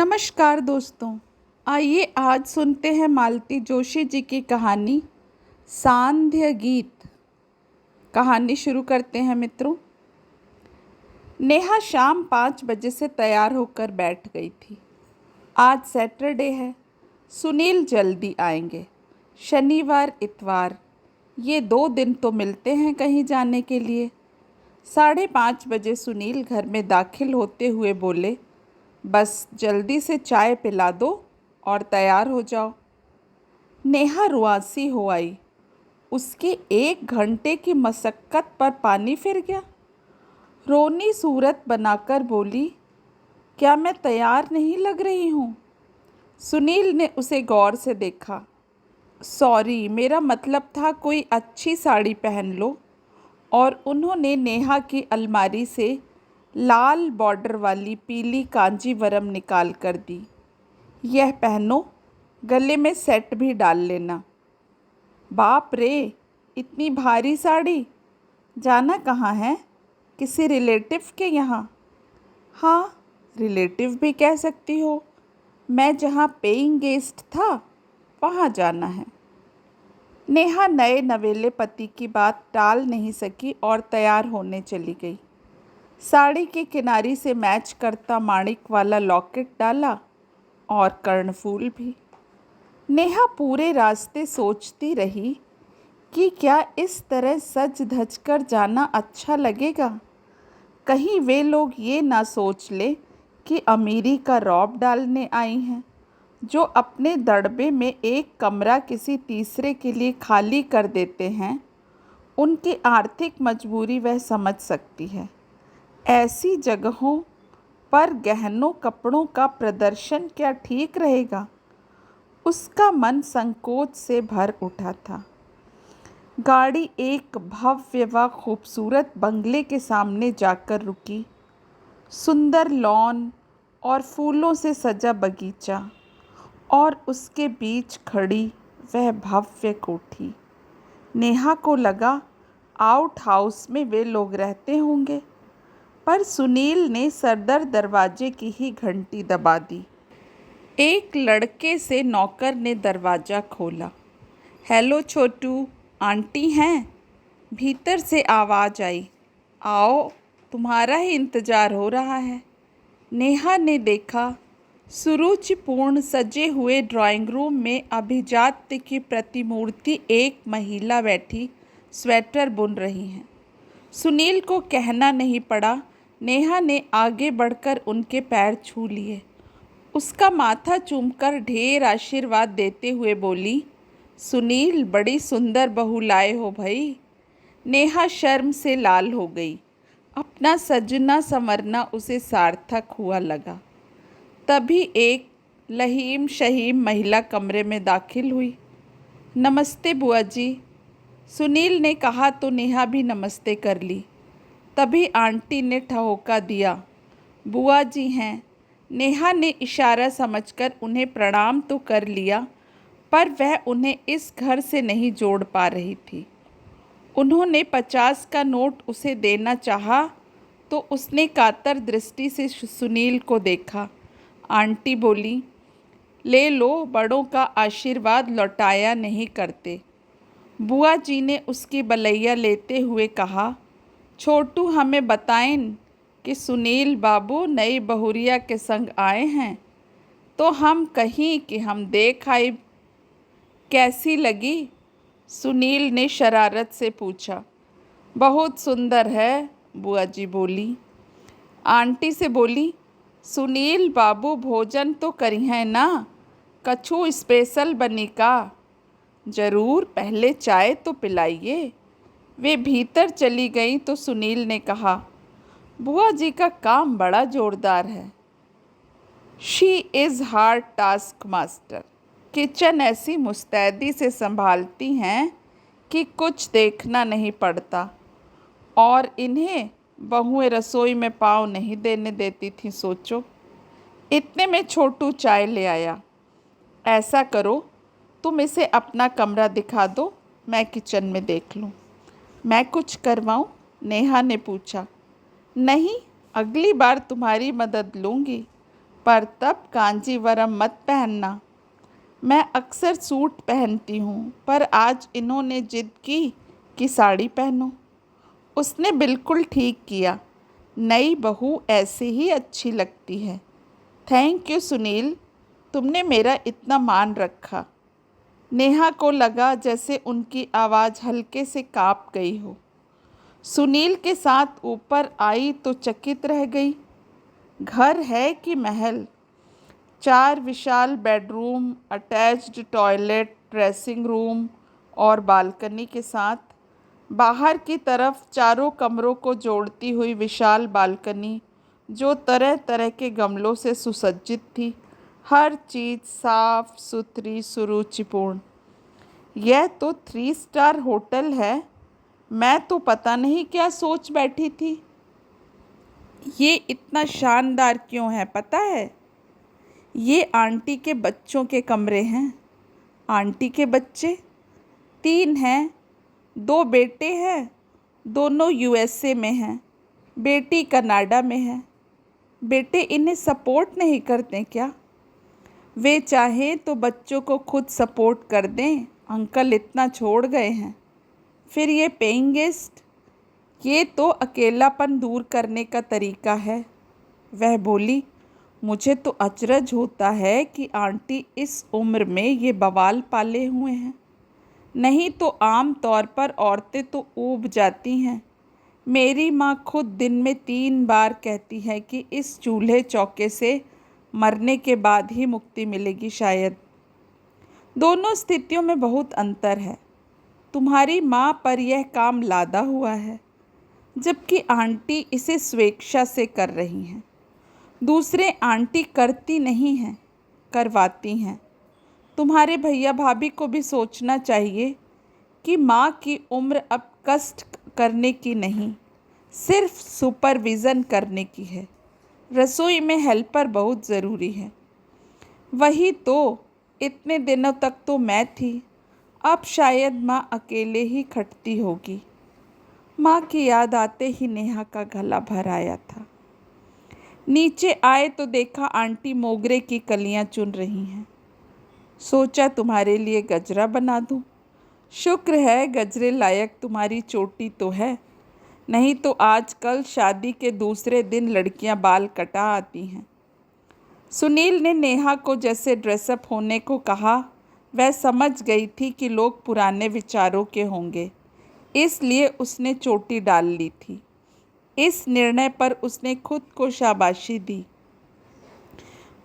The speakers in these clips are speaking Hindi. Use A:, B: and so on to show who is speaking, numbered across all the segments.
A: नमस्कार दोस्तों। आइए आज सुनते हैं मालती जोशी जी की कहानी सांध्य गीत। कहानी शुरू करते हैं मित्रों। नेहा शाम 5 बजे से तैयार होकर बैठ गई थी। आज सैटरडे है, सुनील जल्दी आएंगे। शनिवार इतवार ये 2 दिन तो मिलते हैं कहीं जाने के लिए। 5:30 बजे सुनील घर में दाखिल होते हुए बोले, बस जल्दी से चाय पिला दो और तैयार हो जाओ। नेहा रुआसी हो आई। उसके 1 घंटे की मशक्क़त पर पानी फिर गया। रोनी सूरत बनाकर बोली, क्या मैं तैयार नहीं लग रही हूँ? सुनील ने उसे गौर से देखा। सॉरी, मेरा मतलब था कोई अच्छी साड़ी पहन लो। और उन्होंने नेहा की अलमारी से लाल बॉर्डर वाली पीली कांजीवरम निकाल कर दी। यह पहनो, गले में सेट भी डाल लेना। बाप रे, इतनी भारी साड़ी! जाना कहाँ है? किसी रिलेटिव के यहाँ? हाँ, रिलेटिव भी कह सकती हो। मैं जहाँ पेइंग गेस्ट था वहाँ जाना है। नेहा नए नवेले पति की बात टाल नहीं सकी और तैयार होने चली गई। साड़ी की किनारी से मैच करता माणिक वाला लॉकेट डाला और कर्णफूल भी। नेहा पूरे रास्ते सोचती रही कि क्या इस तरह सज धज कर जाना अच्छा लगेगा। कहीं वे लोग ये ना सोच ले कि अमीरी का रौब डालने आई हैं, जो अपने दड़बे में एक कमरा किसी तीसरे के लिए खाली कर देते हैं। उनकी आर्थिक मजबूरी वह समझ सकती है। ऐसी जगहों पर गहनों कपड़ों का प्रदर्शन क्या ठीक रहेगा? उसका मन संकोच से भर उठा था। गाड़ी एक भव्य व खूबसूरत बंगले के सामने जाकर रुकी। सुंदर लॉन और फूलों से सजा बगीचा और उसके बीच खड़ी वह भव्य कोठी। नेहा को लगा आउट हाउस में वे लोग रहते होंगे, पर सुनील ने सरदर दरवाजे की ही घंटी दबा दी। एक लड़के से नौकर ने दरवाज़ा खोला। हेलो छोटू, आंटी हैं? भीतर से आवाज़ आई। आओ, तुम्हारा ही इंतज़ार हो रहा है। नेहा ने देखा, सुरुचिपूर्ण सजे हुए ड्राइंग रूम में अभिजात्य की प्रतिमूर्ति एक महिला बैठी स्वेटर बुन रही हैं। सुनील को कहना नहीं पड़ा, नेहा ने आगे बढ़कर उनके पैर छू लिए। उसका माथा चूमकर ढेर आशीर्वाद देते हुए बोली, सुनील, बड़ी सुंदर बहू लाए हो भाई। नेहा शर्म से लाल हो गई। अपना सजना संवरना उसे सार्थक हुआ लगा। तभी एक लहीम शहीम महिला कमरे में दाखिल हुई। नमस्ते बुआ जी। सुनील ने कहा तो नेहा भी नमस्ते कर ली। तभी आंटी ने ठहोका दिया, बुआ जी हैं। नेहा ने इशारा समझकर उन्हें प्रणाम तो कर लिया, पर वह उन्हें इस घर से नहीं जोड़ पा रही थी। उन्होंने 50 का नोट उसे देना चाहा तो उसने कातर दृष्टि से सुनील को देखा। आंटी बोली, ले लो, बड़ों का आशीर्वाद लौटाया नहीं करते। बुआ जी ने उसकी बलैया लेते हुए कहा, छोटू, हमें बताएं कि सुनील बाबू नई बहुरिया के संग आए हैं, तो हम कहीं कि हम देख आए। कैसी लगी? सुनील ने शरारत से पूछा। बहुत सुंदर है, बुआ जी बोली। आंटी से बोली, सुनील बाबू भोजन तो करी हैं ना? कछु स्पेशल बनी का? ज़रूर, पहले चाय तो पिलाइए। वे भीतर चली गईं तो सुनील ने कहा, बुआ जी का काम बड़ा जोरदार है। She is hard task master. Kitchen ऐसी मुस्तैदी से संभालती हैं कि कुछ देखना नहीं पड़ता, और इन्हें बहुएं रसोई में पाँव नहीं देने देती थी। सोचो। इतने में छोटू चाय ले आया। ऐसा करो, तुम इसे अपना कमरा दिखा दो, मैं किचन में देख लूँ। मैं कुछ करवाऊँ? नेहा ने पूछा। नहीं, अगली बार तुम्हारी मदद लूँगी। पर तब कांजीवरम मत पहनना। मैं अक्सर सूट पहनती हूँ, पर आज इन्होंने जिद की कि साड़ी पहनो। उसने बिल्कुल ठीक किया। नई बहू ऐसे ही अच्छी लगती है। थैंक यू सुनील, तुमने मेरा इतना मान रखा। नेहा को लगा जैसे उनकी आवाज़ हल्के से काँप गई हो। सुनील के साथ ऊपर आई तो चकित रह गई। घर है कि महल? 4 विशाल bedroom, attached toilet, dressing room और बालकनी के साथ। बाहर की तरफ चारों कमरों को जोड़ती हुई विशाल बालकनी, जो तरह तरह के गमलों से सुसज्जित थी। हर चीज़ साफ सुथरी, सुरुचिपूर्ण। यह तो 3 स्टार होटल है। मैं तो पता नहीं क्या सोच बैठी थी। ये इतना शानदार क्यों है पता है? ये आंटी के बच्चों के कमरे हैं। आंटी के बच्चे 3 हैं। 2 बेटे हैं, दोनों यूएसए में हैं। बेटी कनाडा में है। बेटे इन्हें सपोर्ट नहीं करते क्या? वे चाहें तो बच्चों को खुद सपोर्ट कर दें। अंकल इतना छोड़ गए हैं। फिर ये पेइंग गेस्ट, ये तो अकेलापन दूर करने का तरीका है। वह बोली, मुझे तो अचरज होता है कि आंटी इस उम्र में ये बवाल पाले हुए हैं। नहीं तो आम तौर पर औरतें तो ऊब जाती हैं। मेरी माँ खुद दिन में 3 बार कहती है कि इस चूल्हे चौके से मरने के बाद ही मुक्ति मिलेगी शायद। दोनों स्थितियों में बहुत अंतर है। तुम्हारी माँ पर यह काम लादा हुआ है, जबकि आंटी इसे स्वेच्छा से कर रही हैं। दूसरे आंटी करती नहीं हैं, करवाती हैं। तुम्हारे भैया भाभी को भी सोचना चाहिए कि माँ की उम्र अब कष्ट करने की नहीं, सिर्फ सुपरविज़न करने की है। रसोई में हेल्पर बहुत ज़रूरी है। वही तो, इतने दिनों तक तो मैं थी, अब शायद माँ अकेले ही खटती होगी। माँ की याद आते ही नेहा का गला भर आया था। नीचे आए तो देखा आंटी मोगरे की कलियां चुन रही हैं। सोचा तुम्हारे लिए गजरा बना दूं। शुक्र है गजरे लायक तुम्हारी चोटी तो है, नहीं तो आजकल शादी के दूसरे दिन लड़कियां बाल कटा आती हैं। सुनील ने नेहा को जैसे ड्रेसअप होने को कहा। वह समझ गई थी कि लोग पुराने विचारों के होंगे, इसलिए उसने चोटी डाल ली थी। इस निर्णय पर उसने खुद को शाबाशी दी।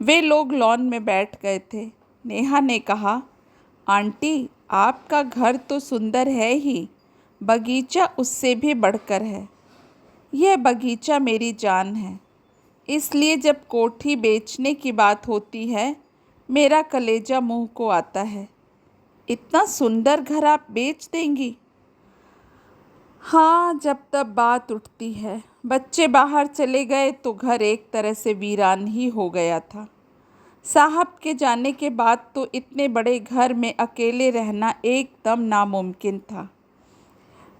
A: वे लोग लॉन में बैठ गए थे। नेहा ने कहा, आंटी आपका घर तो सुंदर है ही, बगीचा उससे भी बढ़कर है। यह बगीचा मेरी जान है, इसलिए जब कोठी बेचने की बात होती है मेरा कलेजा मुंह को आता है। इतना सुंदर घर आप बेच देंगी? हाँ, जब तब बात उठती है। बच्चे बाहर चले गए तो घर एक तरह से वीरान ही हो गया था। साहब के जाने के बाद तो इतने बड़े घर में अकेले रहना एकदम नामुमकिन था।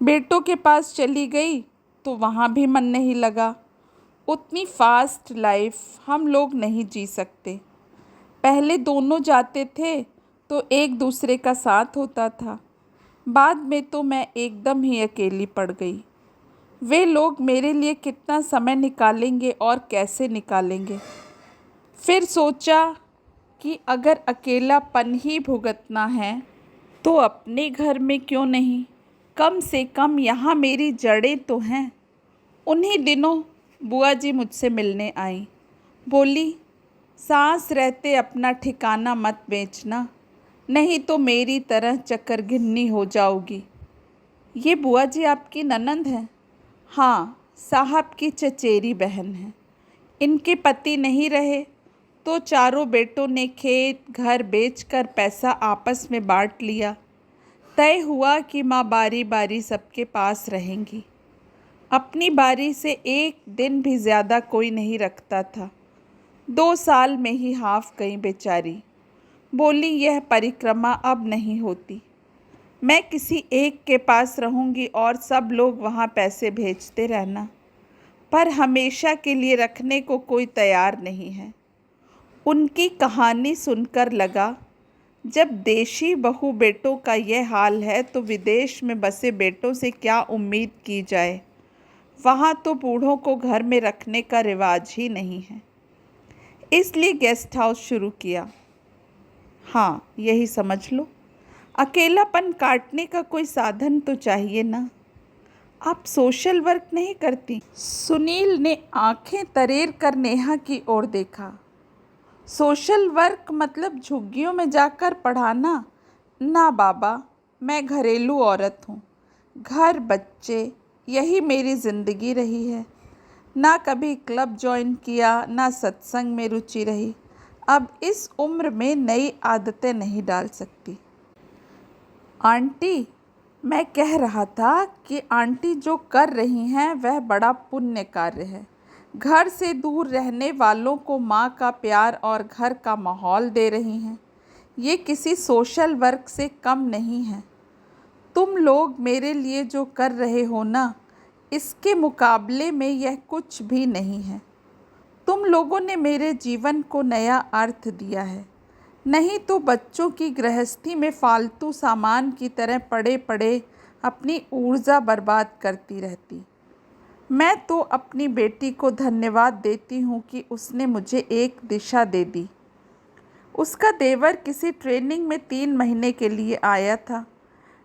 A: बेटों के पास चली गई तो वहाँ भी मन नहीं लगा। उतनी फास्ट लाइफ हम लोग नहीं जी सकते। पहले दोनों जाते थे तो एक दूसरे का साथ होता था, बाद में तो मैं एकदम ही अकेली पड़ गई। वे लोग मेरे लिए कितना समय निकालेंगे और कैसे निकालेंगे। फिर सोचा कि अगर अकेलापन ही भुगतना है तो अपने घर में क्यों नहीं, कम से कम यहाँ मेरी जड़ें तो हैं। उन्हीं दिनों बुआ जी मुझसे मिलने आई। बोली, सांस रहते अपना ठिकाना मत बेचना, नहीं तो मेरी तरह चक्करगिन्नी हो जाओगी। ये बुआ जी आपकी ननंद हैं? हाँ, साहब की चचेरी बहन है। इनके पति नहीं रहे तो चारों बेटों ने खेत घर बेचकर पैसा आपस में बांट लिया। तय हुआ कि माँ बारी बारी सबके पास रहेंगी। अपनी बारी से एक दिन भी ज़्यादा कोई नहीं रखता था। 2 साल में ही हाफ गई बेचारी। बोली, यह परिक्रमा अब नहीं होती। मैं किसी एक के पास रहूंगी और सब लोग वहाँ पैसे भेजते रहना, पर हमेशा के लिए रखने को कोई तैयार नहीं है। उनकी कहानी सुनकर लगा, जब देशी बहू बेटों का यह हाल है तो विदेश में बसे बेटों से क्या उम्मीद की जाए। वहाँ तो बूढ़ों को घर में रखने का रिवाज ही नहीं है। इसलिए गेस्ट हाउस शुरू किया। हाँ, यही समझ लो। अकेलापन काटने का कोई साधन तो चाहिए ना। आप सोशल वर्क नहीं करती? सुनील ने आंखें तरेर कर नेहा की ओर देखा। सोशल वर्क मतलब झुग्गियों में जाकर पढ़ाना? ना बाबा, मैं घरेलू औरत हूँ। घर, बच्चे, यही मेरी ज़िंदगी रही है। ना कभी क्लब ज्वाइन किया, ना सत्संग में रुचि रही। अब इस उम्र में नई आदतें नहीं डाल सकती। आंटी, मैं कह रहा था कि आंटी जो कर रही हैं वह बड़ा पुण्य कार्य है। घर से दूर रहने वालों को माँ का प्यार और घर का माहौल दे रही हैं। ये किसी सोशल वर्क से कम नहीं है। तुम लोग मेरे लिए जो कर रहे हो ना, इसके मुकाबले में यह कुछ भी नहीं है। तुम लोगों ने मेरे जीवन को नया अर्थ दिया है। नहीं तो बच्चों की गृहस्थी में फालतू सामान की तरह पड़े पड़े अपनी ऊर्जा बर्बाद करती रहती। मैं तो अपनी बेटी को धन्यवाद देती हूँ कि उसने मुझे एक दिशा दे दी। उसका देवर किसी ट्रेनिंग में 3 महीने के लिए आया था।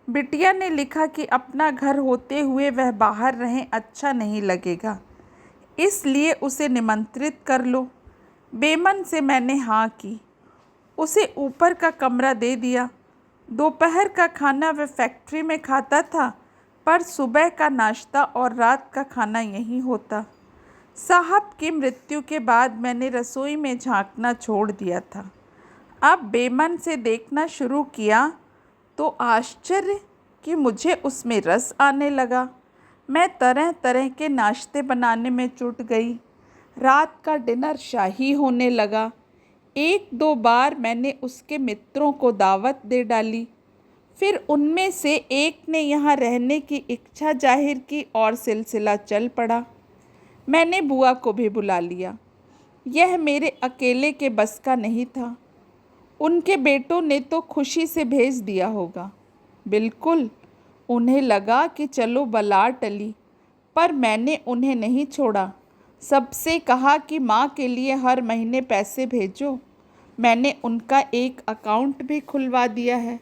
A: बिटिया ने लिखा कि अपना घर होते हुए वह बाहर रहें अच्छा नहीं लगेगा, इसलिए उसे निमंत्रित कर लो। बेमन से मैंने हाँ की। उसे ऊपर का कमरा दे दिया। दोपहर का खाना वह फैक्ट्री में खाता था, पर सुबह का नाश्ता और रात का खाना यहीं होता। साहब की मृत्यु के बाद मैंने रसोई में झांकना छोड़ दिया था। अब बेमन से देखना शुरू किया तो आश्चर्य कि मुझे उसमें रस आने लगा। मैं तरह तरह के नाश्ते बनाने में जुट गई। रात का डिनर शाही होने लगा। 1-2 बार मैंने उसके मित्रों को दावत दे डाली। फिर उनमें से एक ने यहाँ रहने की इच्छा जाहिर की और सिलसिला चल पड़ा। मैंने बुआ को भी बुला लिया। यह मेरे अकेले के बस का नहीं था। उनके बेटों ने तो खुशी से भेज दिया होगा। बिल्कुल, उन्हें लगा कि चलो बला टली, पर मैंने उन्हें नहीं छोड़ा। सबसे कहा कि माँ के लिए हर महीने पैसे भेजो। मैंने उनका एक अकाउंट भी खुलवा दिया है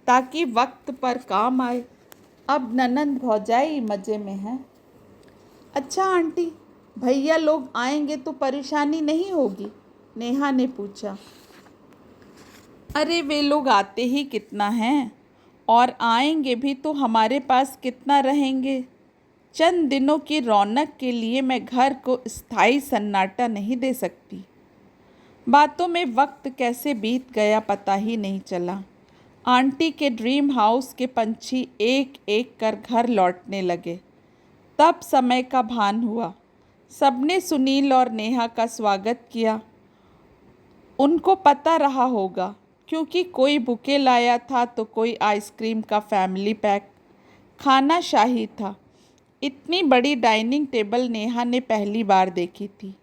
A: ताकि वक्त पर काम आए। अब ननंद भौजाई मज़े में हैं। अच्छा आंटी, भैया लोग आएंगे तो परेशानी नहीं होगी? नेहा ने पूछा। अरे वे लोग आते ही कितना हैं, और आएंगे भी तो हमारे पास कितना रहेंगे। चंद दिनों की रौनक के लिए मैं घर को स्थायी सन्नाटा नहीं दे सकती। बातों में वक्त कैसे बीत गया पता ही नहीं चला। आंटी के ड्रीम हाउस के पंछी एक एक कर घर लौटने लगे। तब समय का भान हुआ। सबने सुनील और नेहा का स्वागत किया। उनको पता रहा होगा, क्योंकि कोई बुके लाया था तो कोई आइसक्रीम का फैमिली पैक। खाना शाही था। इतनी बड़ी डाइनिंग टेबल नेहा ने पहली बार देखी थी।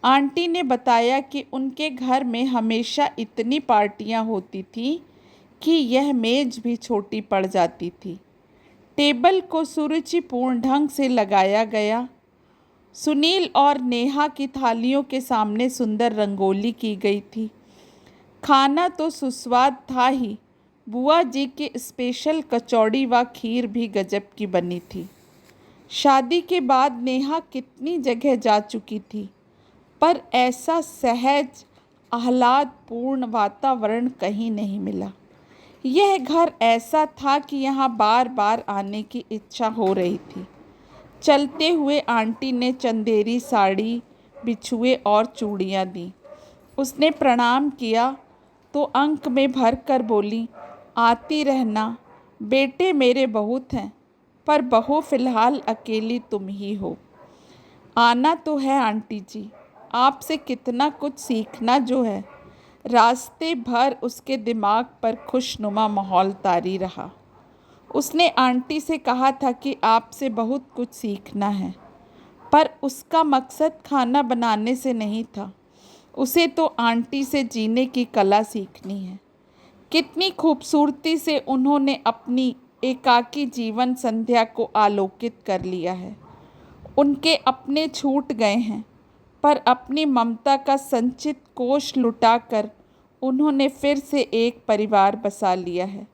A: आंटी ने बताया कि उनके घर में हमेशा इतनी पार्टियां होती थीं कि यह मेज़ भी छोटी पड़ जाती थी। टेबल को सुरुचिपूर्ण ढंग से लगाया गया। सुनील और नेहा की थालियों के सामने सुंदर रंगोली की गई थी। खाना तो सुस्वाद था ही, बुआ जी की स्पेशल कचौड़ी व खीर भी गजब की बनी थी। शादी के बाद नेहा कितनी जगह जा चुकी थी, पर ऐसा सहज आह्लादपूर्ण वातावरण कहीं नहीं मिला। यह घर ऐसा था कि यहाँ बार बार आने की इच्छा हो रही थी। चलते हुए आंटी ने चंदेरी साड़ी, बिछुए और चूड़ियाँ दी। उसने प्रणाम किया तो अंक में भर कर बोली, आती रहना, बेटे मेरे बहुत हैं, पर बहू फ़िलहाल अकेली तुम ही हो। आना तो है आंटी जी, आपसे कितना कुछ सीखना जो है। रास्ते भर उसके दिमाग पर खुशनुमा माहौल तारी रहा। उसने आंटी से कहा था कि आपसे बहुत कुछ सीखना है, पर उसका मकसद खाना बनाने से नहीं था। उसे तो आंटी से जीने की कला सीखनी है। कितनी खूबसूरती से उन्होंने अपनी एकाकी जीवन संध्या को आलोकित कर लिया है। उनके अपने छूट गए हैं, पर अपनी ममता का संचित कोष लुटाकर उन्होंने फिर से एक परिवार बसा लिया है।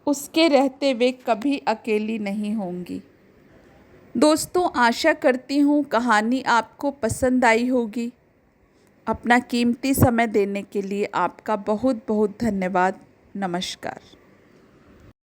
A: उसके रहते वे कभी अकेली नहीं होंगी। दोस्तों, आशा करती हूँ कहानी आपको पसंद आई होगी। अपना कीमती समय देने के लिए आपका बहुत बहुत धन्यवाद। नमस्कार।